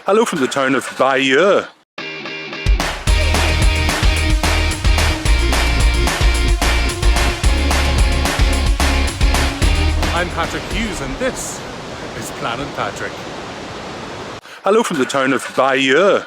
Hello from the town of Bayeux. I'm Patrick Hughes and this is Planet Patrick. Hello from the town of Bayeux,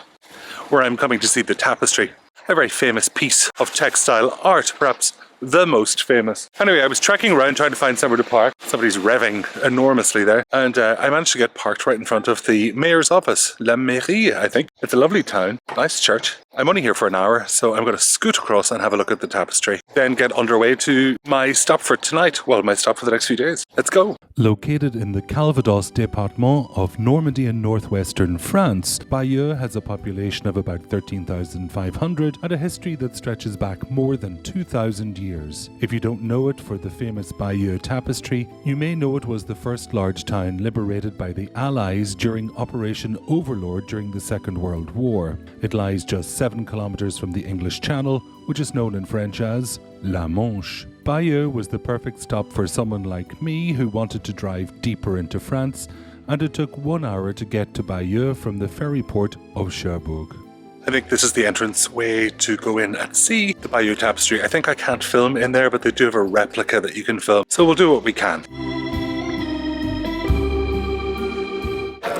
where I'm coming to see the Tapestry, a very famous piece of textile art, perhaps the most famous. Anyway, I was trekking around trying to find somewhere to park. Somebody's revving enormously there, and I managed to get parked right in front of the mayor's office, La Mairie, I think. It's a lovely town, nice church. I'm only here for an hour, so I'm going to scoot across and have a look at the Tapestry, then get underway to my stop for tonight, well, my stop for the next few days. Let's go. Located in the Calvados department of Normandy in northwestern France, Bayeux has a population of about 13,500 and a history that stretches back more than 2,000 years. If you don't know it for the famous Bayeux Tapestry, you may know it was the first large town liberated by the Allies during Operation Overlord during the Second World War. It lies just 7 kilometers from the English Channel, which is known in French as La Manche. Bayeux was the perfect stop for someone like me who wanted to drive deeper into France, and it took 1 hour to get to Bayeux from the ferry port of Cherbourg. I think this is the entrance way to go in and see the Bayeux Tapestry. I think I can't film in there, but they do have a replica that you can film, so we'll do what we can.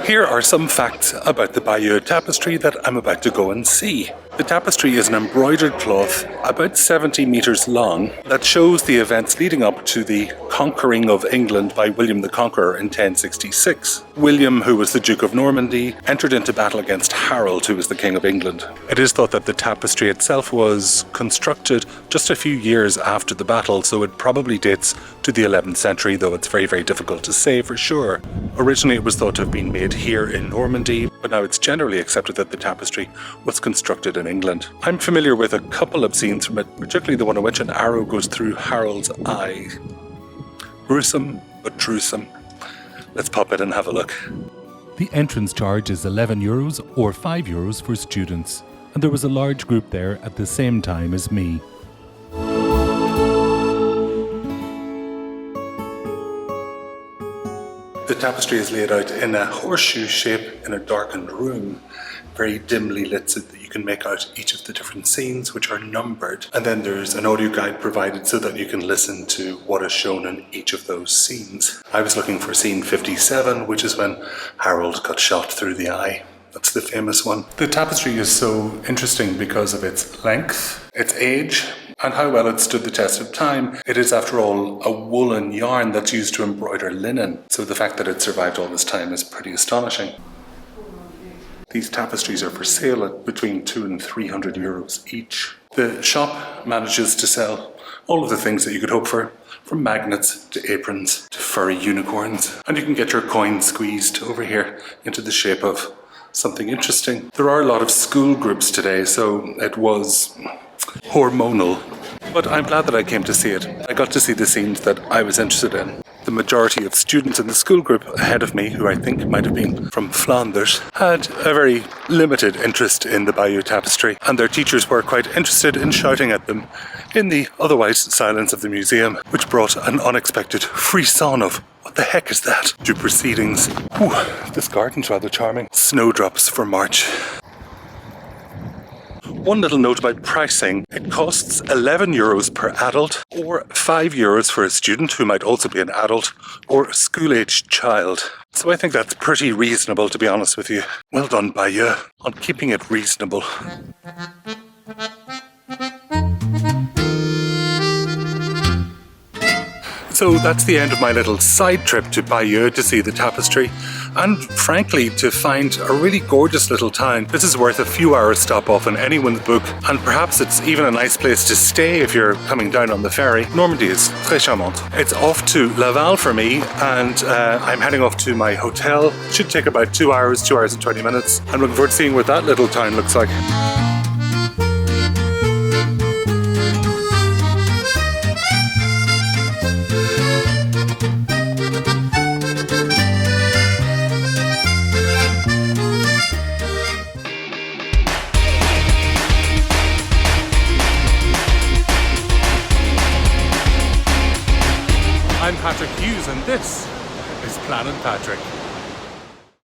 Here are some facts about the Bayeux Tapestry that I'm about to go and see. The tapestry is an embroidered cloth about 70 metres long that shows the events leading up to the conquering of England by William the Conqueror in 1066. William, who was the Duke of Normandy, entered into battle against Harold, who was the King of England. It is thought that the tapestry itself was constructed just a few years after the battle, so it probably dates to the 11th century, though it's very, very difficult to say for sure. Originally it was thought to have been made here in Normandy, but now it's generally accepted that the tapestry was constructed in England. I'm familiar with a couple of scenes from it, particularly the one in which an arrow goes through Harold's eye. Gruesome, but truesome. Let's pop in and have a look. The entrance charge is €11 or €5 for students, and there was a large group there at the same time as me. The tapestry is laid out in a horseshoe shape in a darkened room, very dimly lit so that you can make out each of the different scenes, which are numbered. And then there's an audio guide provided so that you can listen to what is shown in each of those scenes. I was looking for scene 57, which is when Harold got shot through the eye. That's the famous one. The tapestry is so interesting because of its length, its age, and how well it stood the test of time. It is, after all, a woolen yarn that's used to embroider linen, so the fact that it survived all this time is pretty astonishing. These tapestries are for sale at between €200 and €300 each. The shop manages to sell all of the things that you could hope for, from magnets to aprons to furry unicorns, and you can get your coin squeezed over here into the shape of something interesting. There are a lot of school groups today, so it was hormonal, but I'm glad that I came to see it. I got to see the scenes that I was interested in. The majority of students in the school group ahead of me, who I think might have been from Flanders, had a very limited interest in the Bayeux Tapestry, and their teachers were quite interested in shouting at them in the otherwise silence of the museum, which brought an unexpected frisson of "What the heck is that?" to proceedings. Whew, this garden's rather charming. Snowdrops for March. One little note about pricing. It costs €11 per adult or €5 for a student who might also be an adult or a school-aged child. So I think that's pretty reasonable, to be honest with you. Well done, Bayeux, on keeping it reasonable. So that's the end of my little side trip to Bayeux to see the tapestry, and frankly to find a really gorgeous little town. This is worth a few hours stop off in anyone's book, and perhaps it's even a nice place to stay if you're coming down on the ferry. Normandy is très charmante. It's off to Laval for me, and I'm heading off to my hotel. It should take about 2 hours, 2 hours and 20 minutes. I'm looking forward to seeing what that little town looks like. I'm Patrick Hughes and this is Planet Patrick.